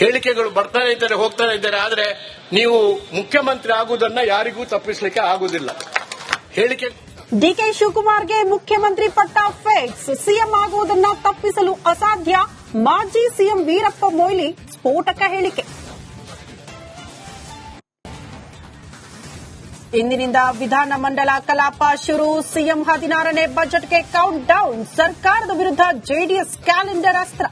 ಹೇಳಿಕೆಗಳು ಬರ್ತಾನೆ ಇದ್ದಾರೆ, ಹೋಗ್ತಾನೆ ಇದ್ದಾರೆ. ಆದರೆ ನೀವು ಮುಖ್ಯಮಂತ್ರಿ ಆಗುವುದನ್ನ ಯಾರಿಗೂ ತಪ್ಪಿಸಲಿಕ್ಕೆ ಆಗುವುದಿಲ್ಲ. ಹೇಳಿಕೆ ಡಿಕೆ ಶಿವಕುಮಾರ್ಗೆ ಮುಖ್ಯಮಂತ್ರಿ ಪಟ್ಟ ಫಿಕ್ಸ್, ಸಿಎಂ ಆಗುವುದನ್ನ ತಪ್ಪಿಸಲು ಅಸಾಧ್ಯ. ಮಾಜಿ ಸಿಎಂ ವೀರಪ್ಪ ಮೊಯ್ಲಿ ಸ್ಫೋಟಕ ಹೇಳಿಕೆ. ಇಂದಿನಿಂದ ವಿಧಾನಮಂಡಲ ಕಲಾಪ ಶುರು. ಸಿಎಂ 16ನೇ ಬಜೆಟ್ಗೆ ಕೌಂಟ್ ಡೌನ್. ಸರ್ಕಾರದ ವಿರುದ್ಧ ಜೆಡಿಎಸ್ ಕ್ಯಾಲೆಂಡರ್ ಅಸ್ತ್ರ.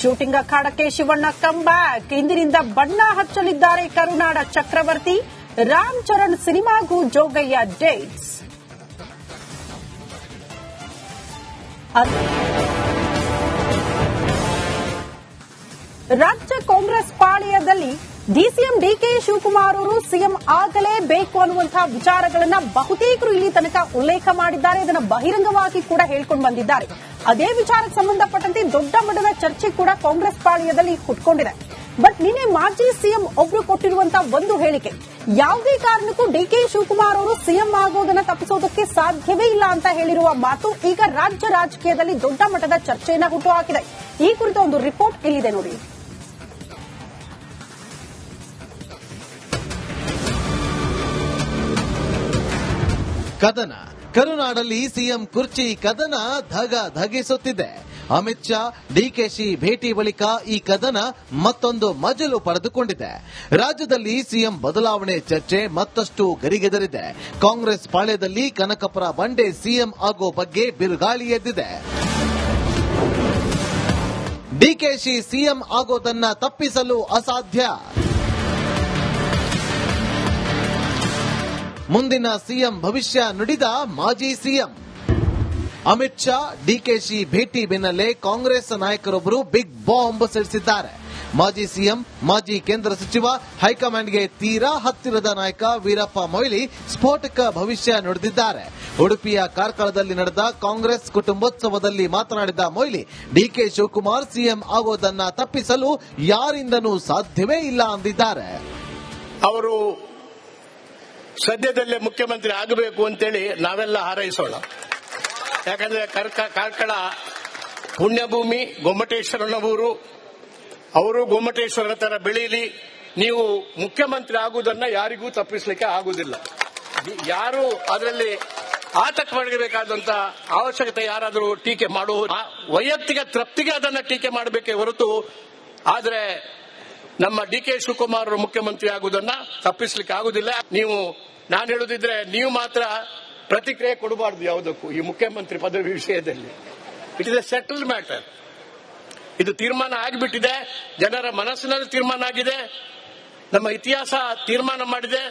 ಶೂಟಿಂಗ್ ಅಖಾಡಕ್ಕೆ ಶಿವಣ್ಣ ಕಮ್ಬ್ಯಾಕ್. ಇಂದಿನಿಂದ ಬಣ್ಣ ಹಚ್ಚಲಿದ್ದಾರೆ ಕರುನಾಡ ಚಕ್ರವರ್ತಿ. ರಾಮ್ ಚರಣ್ ಸಿನಿಮಾಗೂ ಜೋಗಯ್ಯ ಡೇಟ್ಸ್. ರಾಜ್ಯ ಕಾಂಗ್ರೆಸ್ ಪಾಳೆಯದಲ್ಲಿ ಡಿಸಿಎಂ ಡಿಕೆ ಶಿವಕುಮಾರ್ ಅವರು ಸಿಎಂ ಆಗಲೇಬೇಕು ಅನ್ನುವಂತಹ ವಿಚಾರಗಳನ್ನ ಬಹುತೇಕರು ಇಲ್ಲಿ ತನಕ ಉಲ್ಲೇಖ ಮಾಡಿದ್ದಾರೆ. ಇದನ್ನು ಬಹಿರಂಗವಾಗಿ ಕೂಡ ಹೇಳ್ಕೊಂಡು ಬಂದಿದ್ದಾರೆ. ಅದೇ ವಿಚಾರಕ್ಕೆ ಸಂಬಂಧಪಟ್ಟಂತೆ ದೊಡ್ಡ ಮಟ್ಟದ ಚರ್ಚೆ ಕೂಡ ಕಾಂಗ್ರೆಸ್ ಪಾಳೆಯದಲ್ಲಿ ಹುಟ್ಕೊಂಡಿದೆ. ಬಟ್ ನಿನ್ನೆ ಮಾಜಿ ಸಿಎಂ ಒಬ್ರು ಕೊಟ್ಟಿರುವಂತಹ ಒಂದು ಹೇಳಿಕೆ, ಯಾವುದೇ ಕಾರಣಕ್ಕೂ ಡಿಕೆ ಶಿವಕುಮಾರ್ ಅವರು ಸಿಎಂ ಆಗೋದನ್ನ ತಪ್ಪಿಸೋದಕ್ಕೆ ಸಾಧ್ಯವೇ ಇಲ್ಲ ಅಂತ ಹೇಳಿರುವ ಮಾತು ಈಗ ರಾಜ್ಯ ರಾಜಕೀಯದಲ್ಲಿ ದೊಡ್ಡ ಮಟ್ಟದ ಚರ್ಚೆಯನ್ನ ಹುಟ್ಟುಹಾಕಿದೆ. ಈ ಕುರಿತ ಒಂದು ರಿಪೋರ್ಟ್ ಇಲ್ಲಿದೆ ನೋಡಿ. ಕದನ ಕರುನಾಡಲ್ಲಿ ಸಿಎಂ ಕುರ್ಚಿ ಕದನ ಧಗಿಸುತ್ತಿದೆ. ಅಮಿತ್ ಶಾ ಡಿಕೆಶಿ ಭೇಟಿ ಬಳಿಕ ಈ ಕದನ ಮತ್ತೊಂದು ಮಜಲು ಪಡೆದುಕೊಂಡಿದೆ. ರಾಜ್ಯದಲ್ಲಿ ಸಿಎಂ ಬದಲಾವಣೆ ಚರ್ಚೆ ಮತ್ತಷ್ಟು ಗರಿಗೆದರಿದೆ. ಕಾಂಗ್ರೆಸ್ ಪಾಳ್ಯದಲ್ಲಿ ಕನಕಪುರ ಬಂಡೆ ಸಿಎಂ ಆಗೋ ಬಗ್ಗೆ ಬಿರುಗಾಳಿ ಎದ್ದಿದೆ. ಡಿಕೆಶಿ ಸಿಎಂ ಆಗೋದನ್ನ ತಪ್ಪಿಸಲು ಅಸಾಧ್ಯ. ಮುಂದಿನ ಸಿಎಂ ಭವಿಷ್ಯ ನುಡಿದ ಮಾಜಿ ಸಿಎಂ. ಅಮಿತ್ ಶಾ ಡಿಕೆಶಿ ಭೇಟಿ ಬೆನ್ನಲ್ಲೇ ಕಾಂಗ್ರೆಸ್ ನಾಯಕರೊಬ್ಬರು ಬಿಗ್ ಬಾಂಬ್ ಸಿಡಿಸಿದ್ದಾರೆ. ಮಾಜಿ ಸಿಎಂ, ಮಾಜಿ ಕೇಂದ್ರ ಸಚಿವ, ಹೈಕಮಾಂಡ್ಗೆ ತೀರಾ ಹತ್ತಿರದ ನಾಯಕ ವೀರಪ್ಪ ಮೊಯ್ಲಿ ಸ್ಫೋಟಕ ಭವಿಷ್ಯ ನುಡಿದಿದ್ದಾರೆ. ಉಡುಪಿಯ ಕಾರ್ಕಳದಲ್ಲಿ ನಡೆದ ಕಾಂಗ್ರೆಸ್ ಕುಟುಂಬೋತ್ಸವದಲ್ಲಿ ಮಾತನಾಡಿದ ಮೊಯ್ಲಿ, ಡಿಕೆ ಶಿವಕುಮಾರ್ ಸಿಎಂ ಆಗೋದನ್ನ ತಪ್ಪಿಸಲು ಯಾರಿಂದನೂ ಸಾಧ್ಯವೇ ಇಲ್ಲ ಅಂದಿದ್ದಾರೆ. ಅವರು ಸದ್ಯದಲ್ಲೇ ಮುಖ್ಯಮಂತ್ರಿ ಆಗಬೇಕು ಅಂತೇಳಿ ನಾವೆಲ್ಲ ಹಾರೈಸೋಣ. ಯಾಕಂದ್ರೆ ಕಾರ್ಕಳ ಪುಣ್ಯಭೂಮಿ, ಗೊಮ್ಮಟೇಶ್ವರನ ಊರು. ಅವರು ಗೊಮ್ಮಟೇಶ್ವರನ ತರ ಬೆಳೀಲಿ. ನೀವು ಮುಖ್ಯಮಂತ್ರಿ ಆಗುವುದನ್ನ ಯಾರಿಗೂ ತಪ್ಪಿಸಲಿಕ್ಕೆ ಆಗುವುದಿಲ್ಲ. ಯಾರು ಅದರಲ್ಲಿ ಆತಂಕ ಪಡಬೇಕಾದಂತ ಅವಶ್ಯಕತೆ ಯಾರಾದರೂ ಟೀಕೆ ಮಾಡುವ ವೈಯಕ್ತಿಕ ತೃಪ್ತಿಗೆ ಅದನ್ನ ಟೀಕೆ ಮಾಡಬೇಕೇ ಹೊರತು, ಆದರೆ ನಮ್ಮ ಡಿಕೆ ಶಿವಕುಮಾರ್ ಮುಖ್ಯಮಂತ್ರಿ ಆಗುವುದನ್ನ ತಪ್ಪಿಸಲಿಕ್ಕೆ ಆಗುದಿಲ್ಲ. ನಾನು ಹೇಳುದಿದ್ರೆ ನೀವು ಮಾತ್ರ ಪ್ರತಿಕ್ರಿಯೆ ಕೊಡಬಾರದು ಯಾವುದಕ್ಕೂ. ಈ ಮುಖ್ಯಮಂತ್ರಿ ಪದವಿ ವಿಷಯದಲ್ಲಿ it is A settled matter. ಇದು ತೀರ್ಮಾನ ಆಗಿಬಿಟ್ಟಿದೆ. ಜನರ ಮನಸ್ಸಿನಲ್ಲಿ ತೀರ್ಮಾನ ಆಗಿದೆ. ನಮ್ಮ ಇತಿಹಾಸ ತೀರ್ಮಾನ ಮಾಡಿದೆ.